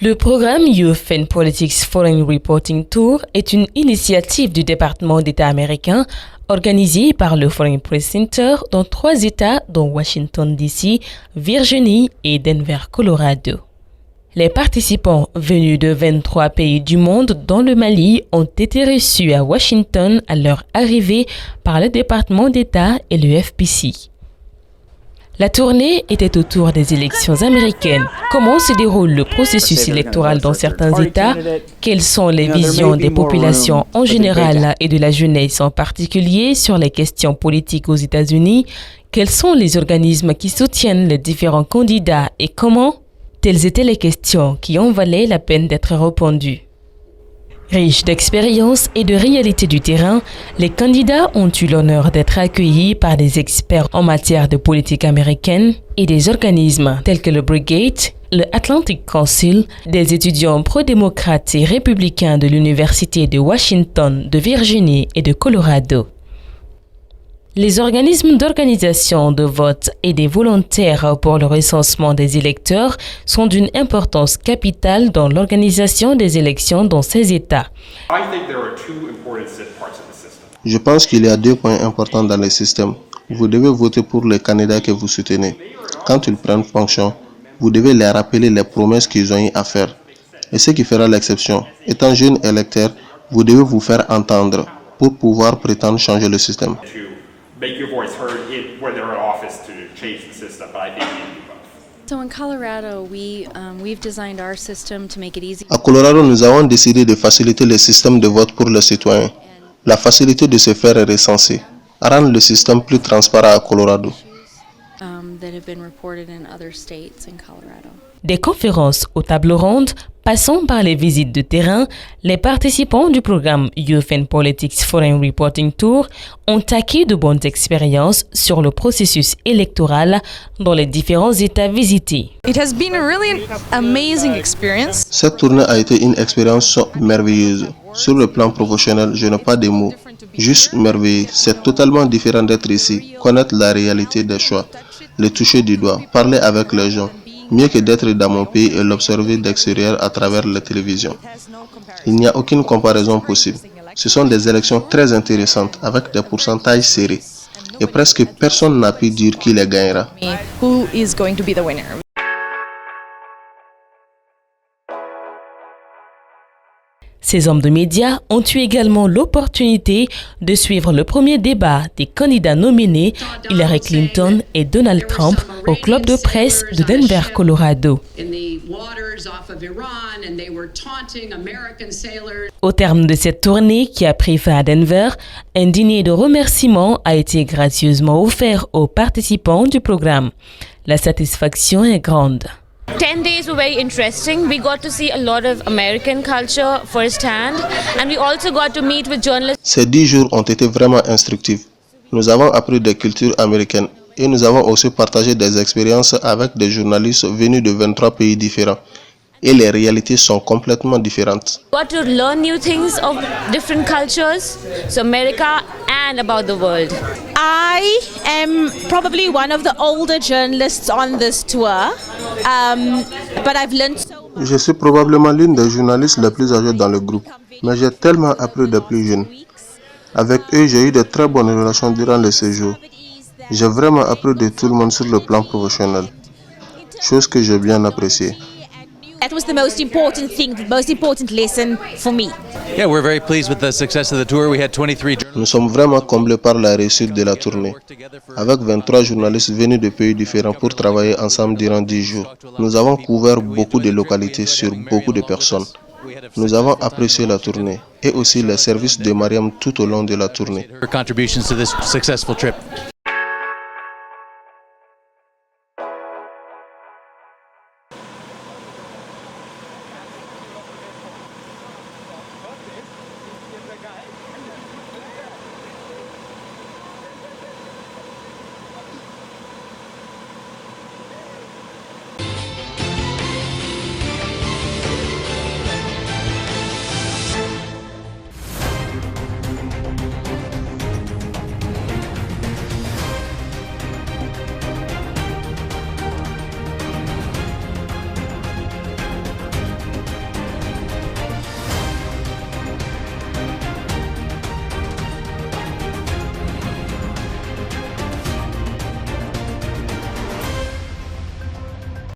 Le programme Youth and Politics Foreign Reporting Tour est une initiative du département d'État américain organisée par le Foreign Press Center dans 3 États dont Washington DC, Virginie et Denver, Colorado. Les participants venus de 23 pays du monde dont le Mali ont été reçus à Washington à leur arrivée par le département d'État et le FPC. La tournée était autour des élections américaines. Comment se déroule le processus électoral dans certains États? Quelles sont les visions des populations en général et de la jeunesse en particulier sur les questions politiques aux États-Unis? Quels sont les organismes qui soutiennent les différents candidats et comment? Telles étaient les questions qui en valaient la peine d'être répondues. Riches d'expérience et de réalité du terrain, les candidats ont eu l'honneur d'être accueillis par des experts en matière de politique américaine et des organismes tels que le Brigade, le Atlantic Council, des étudiants pro-démocrates et républicains de l'Université de Washington, de Virginie et de Colorado. Les organismes d'organisation de vote et des volontaires pour le recensement des électeurs sont d'une importance capitale dans l'organisation des élections dans ces États. Je pense qu'il y a 2 points importants dans le système. Vous devez voter pour les candidats que vous soutenez. Quand ils prennent fonction, vous devez leur rappeler les promesses qu'ils ont eu à faire. Et ce qui fera l'exception, étant jeune électeur, vous devez vous faire entendre pour pouvoir prétendre changer le système. Make your voice heard where they're in office to change the system, but I think you need both. So in Colorado, we've designed our system to make it easy. À Colorado, nous avons décidé de faciliter le système de vote pour les citoyens. La facilité de se faire recenser, rendre le système plus transparent à Colorado. That have been reported in other states in Colorado. Des conférences aux tables rondes, passant par les visites de terrain, les participants du programme Youth and Politics Foreign Reporting Tour ont acquis de bonnes expériences sur le processus électoral dans les différents États visités. It has been a really amazing experience. Cette tournée a été une expérience merveilleuse. Sur le plan professionnel, je n'ai pas de mots. Juste merveilleux. C'est totalement différent d'être ici, connaître la réalité des choix, les toucher du doigt, parler avec les gens. Mieux que d'être dans mon pays et l'observer d'extérieur à travers la télévision. Il n'y a aucune comparaison possible. Ce sont des élections très intéressantes avec des pourcentages serrés. Et presque personne n'a pu dire qui les gagnera. Who is going to be the winner? Ces hommes de médias ont eu également l'opportunité de suivre le premier débat des candidats nominés Hillary Clinton et Donald Trump au club de presse de Denver, Colorado. Au terme de cette tournée qui a pris fin à Denver, un dîner de remerciements a été gracieusement offert aux participants du programme. La satisfaction est grande. 10 days were very interesting. We got to see a lot of American culture firsthand, and we also got to meet with journalists. Ces 10 jours ont été vraiment instructifs. Nous avons appris des cultures américaines et nous avons aussi partagé des expériences avec des journalistes venus de 23 pays différents. Et les réalités sont complètement différentes. Got to learn new things of different cultures, so America and about the world. I am probably one of the older journalists on this tour, but I've learned so much. Je suis probablement l'une des journalistes les plus âgées dans le groupe, mais j'ai tellement appris des plus jeunes. Avec eux, j'ai eu de très bonnes relations durant le séjour. J'ai vraiment appris de tout le monde sur le plan professionnel, chose que j'ai bien appréciée. That was the most important thing, the most important lesson for me. Yeah, we're very pleased with the success of the tour. We had 23 Nous sommes vraiment comblés par la réussite de la tournée. Avec 23 journalistes venus de pays différents pour travailler ensemble durant 10 jours, nous avons couvert beaucoup de localités sur beaucoup de personnes. Nous avons apprécié la tournée et aussi les services de Mariam tout au long de la tournée. her contributions to this successful trip.